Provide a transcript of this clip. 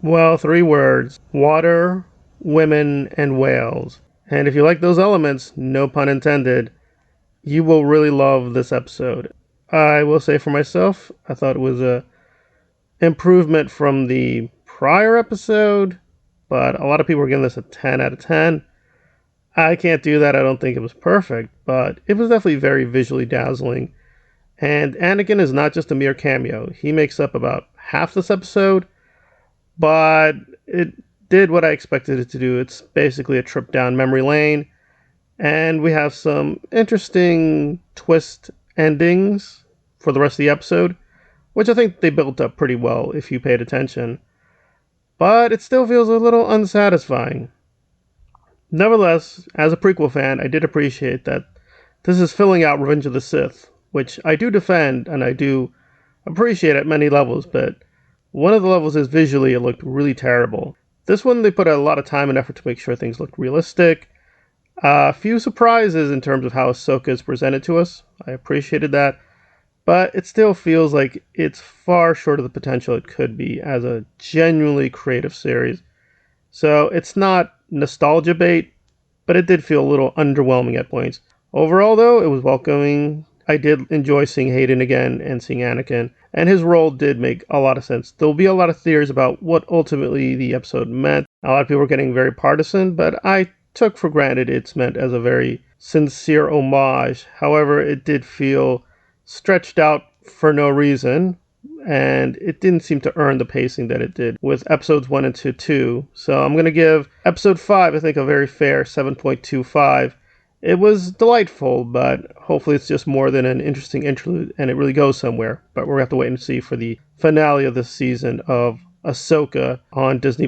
Well, three words: water, women, and whales. And if you like those elements, no pun intended, you will really love this episode. I will say for myself, I thought it was a improvement from the prior episode, but a lot of people were giving this a 10 out of 10. I can't do that. I don't think it was perfect, but it was definitely very visually dazzling. And Anakin is not just a mere cameo. He makes up about half this episode, but it did what I expected it to do. It's basically a trip down memory lane, and we have some interesting twist endings for the rest of the episode, which I think they built up pretty well if you paid attention. But it still feels a little unsatisfying. Nevertheless, as a prequel fan, I did appreciate that this is filling out Revenge of the Sith, which I do defend and I do appreciate at many levels, but one of the levels is visually it looked really terrible. This one, they put a lot of time and effort to make sure things looked realistic. A few surprises in terms of how Ahsoka is presented to us. I appreciated that. But it still feels like it's far short of the potential it could be as a genuinely creative series. So it's not nostalgia bait, but it did feel a little underwhelming at points. Overall, though, it was welcoming. I did enjoy seeing Hayden again and seeing Anakin, and his role did make a lot of sense. There'll be a lot of theories about what ultimately the episode meant. A lot of people were getting very partisan, but I took for granted it's meant as a very sincere homage. However, it did feel stretched out for no reason, and it didn't seem to earn the pacing that it did with episodes 1 and 2. So I'm going to give episode 5, I think, a very fair 7.25. It was delightful, but hopefully it's just more than an interesting interlude and it really goes somewhere. But we're going to have to wait and see for the finale of this season of Ahsoka on Disney+.